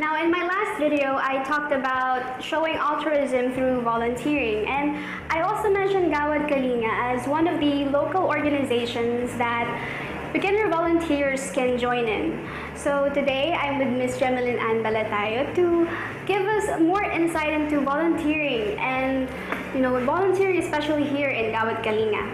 Now, in my last video, I talked about showing altruism through volunteering, and I also mentioned Gawad Kalinga as one of the local organizations that beginner volunteers can join in. So today, I'm with Miss Gemilyn Ann Balatayo to give us more insight into volunteering and, volunteering especially here in Gawad Kalinga.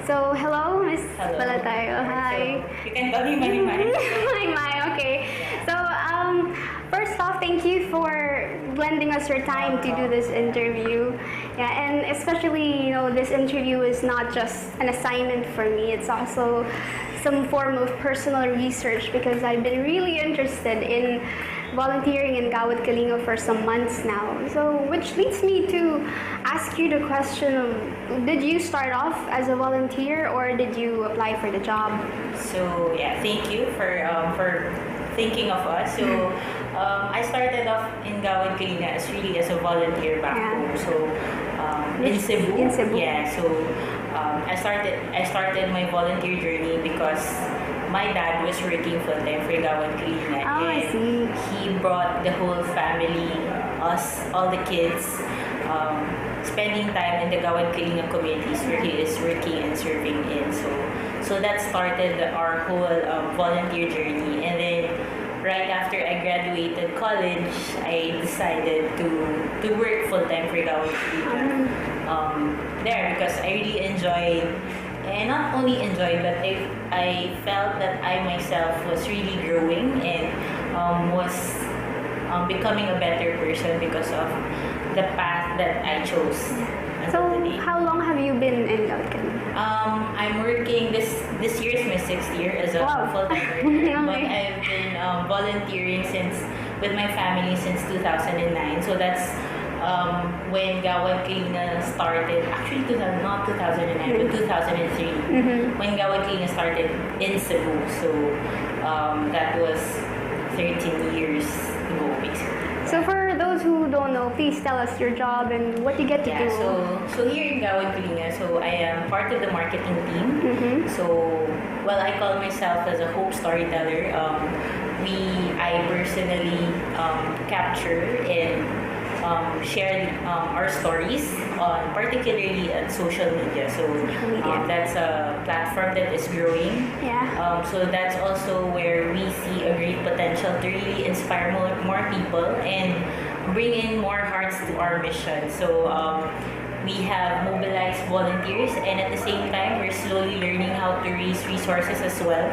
So, hello, Miss Balatayo. Hi. So, you can call me Maymay. Maymay, okay. So, first off, thank you for lending us your time to do this interview. Yeah, and especially, this interview is not just an assignment for me. It's also some form of personal research because I've been really interested in volunteering in Gawad Kalinga for some months now. So, which leads me to ask you the question of, did you start off as a volunteer or did you apply for the job? So, yeah, thank you for thinking of us. So, I started off in Gawad Kalinga as a volunteer back home. So, in Cebu. In Cebu. Yeah, so I started my volunteer journey because my dad was working full time for Gawad Kalinga. Oh, I see. He brought the whole family, us, all the kids, spending time in the Gawad Kalinga communities where he is working and serving in. So that started our whole volunteer journey. And then right after I graduated college, I decided to work full time for Gawad Kalinga there because I really enjoyed, and not only enjoyed, but I felt that I myself was really growing and was becoming a better person because of the path that I chose. So, how long have you been in Gawad Kalinga? I'm working this year is my 6th year as a full-time worker, but I've been volunteering with my family since 2009. So that's when Gawad Kalinga started. Actually, not 2009, but 2003. When Gawad Kalinga started in Cebu. So that was 13 years ago, basically. So for those who don't know, please tell us your job and what you get to do. So here in Gawad Kalinga, so I am part of the marketing team. So, I call myself as a hope storyteller. I personally capture and share our stories on particularly on social media. So that's a platform that is growing. Yeah. So that's also where we see a great potential to really inspire more people and bring in more hearts to our mission. So we have mobilized volunteers, and at the same time, we're slowly learning how to raise resources as well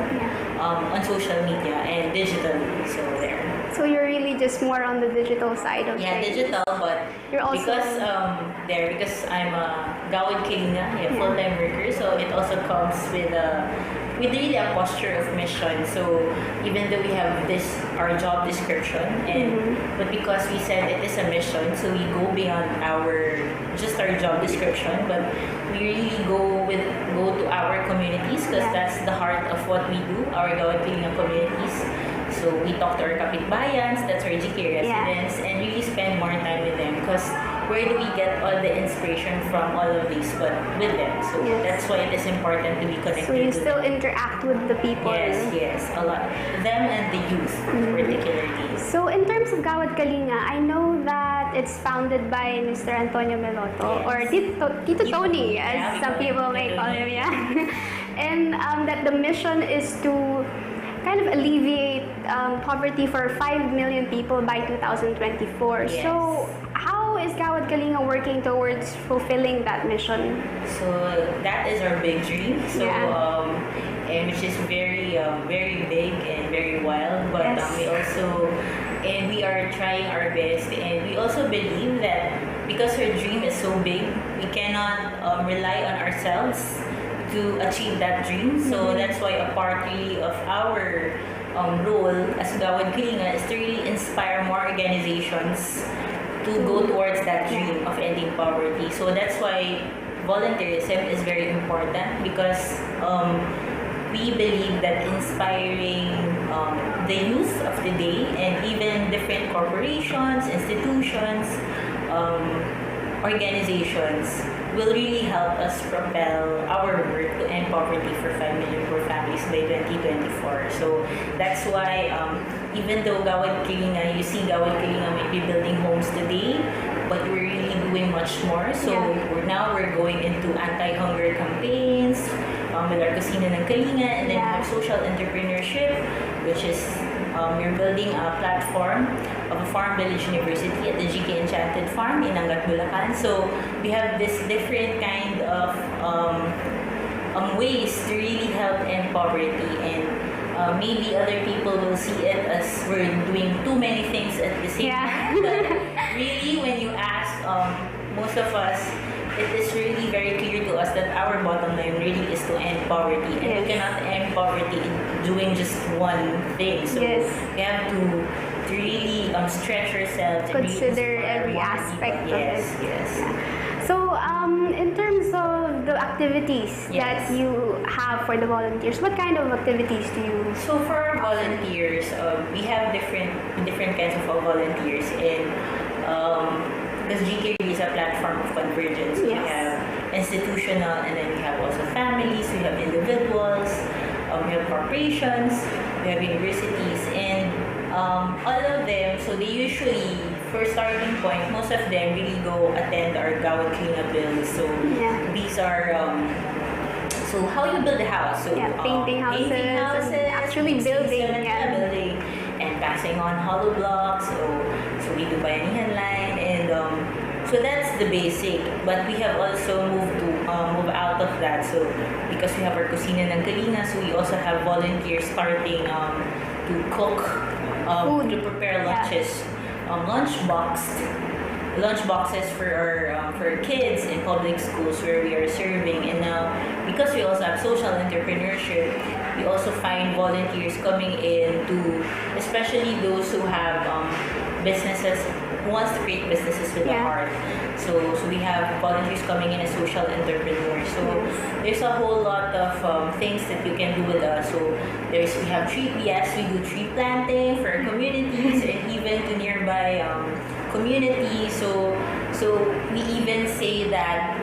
on social media and digitally. So there. So you're really just more on the digital side of things. Digital, but you're also because I'm a Gawad Kalinga, full-time worker, so it also comes with really a posture of mission. So even though we have our job description, but because we said it is a mission, so we go beyond our job description, but we really go to our communities because that's the heart of what we do, our Gawad Kalinga communities. So we talk to our kapitbayans, that's our GK residents, and really spend more time with them because where do we get all the inspiration from all of these but with them? So that's why it is important to be connected. So you still interact with the people. Yes, a lot. Them and the youth particularly. So in terms of Gawad Kalinga, I know that it's founded by Mr. Antonio Meloto or Tito Tony, as some people may call him. And that the mission is to kind of alleviate poverty for 5 million people by 2024. Yes. So how is Gawad Kalinga working towards fulfilling that mission? So that is our big dream. So and which is very very big and very wild. But we are trying our best, and we also believe that because our dream is so big, we cannot rely on ourselves to achieve that dream. So that's why a part really of our role as Gawad Kalinga is to really inspire more organizations to go towards that dream of ending poverty. So that's why volunteerism is very important because we believe that inspiring the youth of the day and even different corporations, institutions, organizations will really help us propel our work to end poverty for 5 million poor families by 2024. So that's why even though Gawad Kalinga, you see Gawad Kalinga might be building homes today, but we're really doing much more. So we're going into anti-hunger campaigns with our Kusina ng Kalinga, and then we have social entrepreneurship, which is we're building a platform of a farm village university at the GK Enchanted Farm in Angat, Bulacan. So we have this different kind of ways to really help end poverty, and maybe other people will see it as we're doing too many things at the same time. But really, when you ask most of us, it is really very clear to us that our bottom line really is to end poverty, and we cannot end poverty in doing just one thing. So we have to really stretch ourselves, consider every aspect of it. Yes. So, in terms of the activities that you have for the volunteers, what kind of activities do you? So for our volunteers, we have different kinds of volunteers, and because GK is a platform of convergence. We have institutional, and then we have also families, we have individuals, we have corporations, we have universities, and all of them, so they usually, for starting point, most of them really go attend our Gawad Kalinga builds. So these are so how you build a house. So painting houses, actually building, building, and passing on hollow blocks. So we do bayanihan line, and so that's the basic. But we have also moved to move out of that. So because we have our Kusina ng Kalinga, so we also have volunteers starting to cook, to prepare lunches. Lunch boxes for our kids in public schools where we are serving. And now, because we also have social entrepreneurship, we also find volunteers coming in to, especially those who have businesses, who wants to create businesses with the heart. So we have volunteers coming in as social entrepreneurs. So there's a whole lot of things that you can do with us. So we have we do tree planting for our communities and even to nearby communities. So we even say that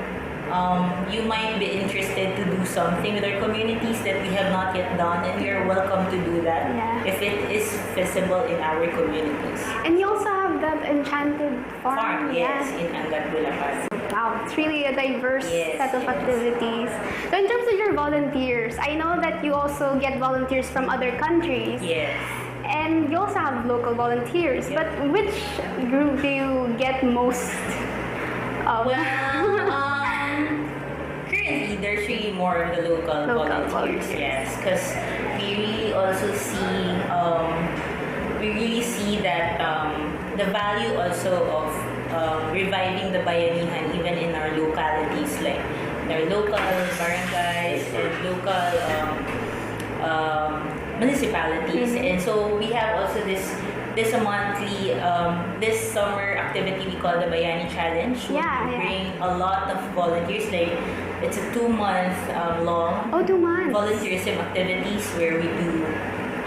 you might be interested to do something with our communities that we have not yet done, and you're welcome to do that if it is feasible in our communities. And you also have that enchanted farm. In Angat, Bulacan. Wow, it's really a diverse set of activities. So in terms of your volunteers, I know that you also get volunteers from other countries. Yes. And you also have local volunteers. But which group do you get most of? Currently, there's really more of the local volunteers. Yes, because we really also see that the value also of reviving the bayanihan even in our localities, like in our local barangays and local municipalities. And so we have also this monthly this summer activity we call the Bayani Challenge. We bring a lot of volunteers, like it's a 2-month long 2 months volunteerism activities where we do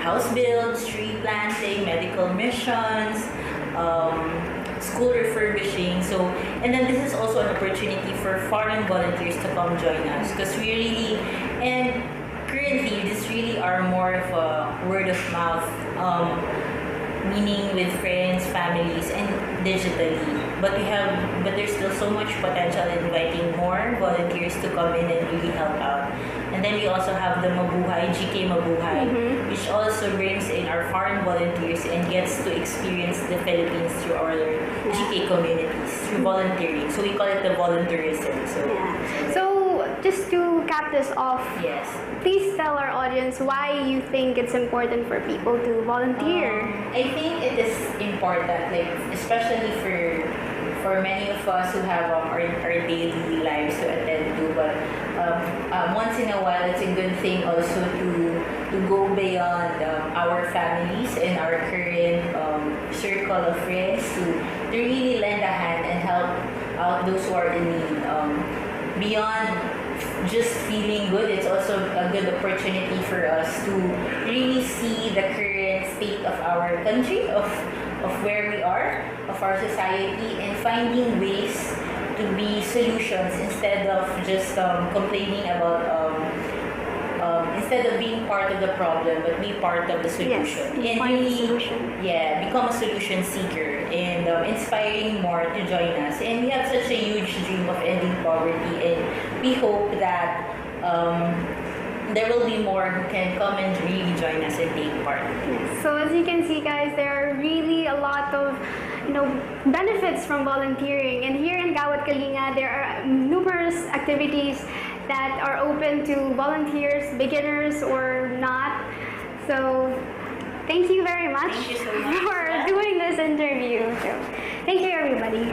house builds, tree planting, medical missions, school refurbishing. So, and then this is also an opportunity for foreign volunteers to come join us, because we really, and currently this really are more of a word of mouth, meaning with friends, families, and digitally. But there's still so much potential in inviting more volunteers to come in and really help out. And then we also have the Mabuhay, GK Mabuhay, which also brings in our foreign volunteers and gets to experience the Philippines through our GK communities, through volunteering. So we call it the volunteerism. So just to cap this off, please tell our audience why you think it's important for people to volunteer. I think it is important, like especially for many of us who have our daily lives to attend to, but once in a while it's a good thing also to go beyond our families and our current circle of friends to really lend a hand and help out those who are in need. Beyond just feeling good, it's also a good opportunity for us to really see the current state of our country, of where we are, of our society, and finding ways to be solutions instead of just complaining about instead of being part of the problem, but be part of the solution. Yes, And part of the really, solution. yeah, become a solution seeker and inspiring more to join us. And we have such a huge dream of ending poverty, and we hope that there will be more who can come and really join us and take part. So as you can see, guys, there are really a lot of benefits from volunteering. And here in Gawad Kalinga, there are numerous activities that are open to volunteers, beginners or not. So thank you very much Thank you so much for doing this interview. So, thank you, everybody.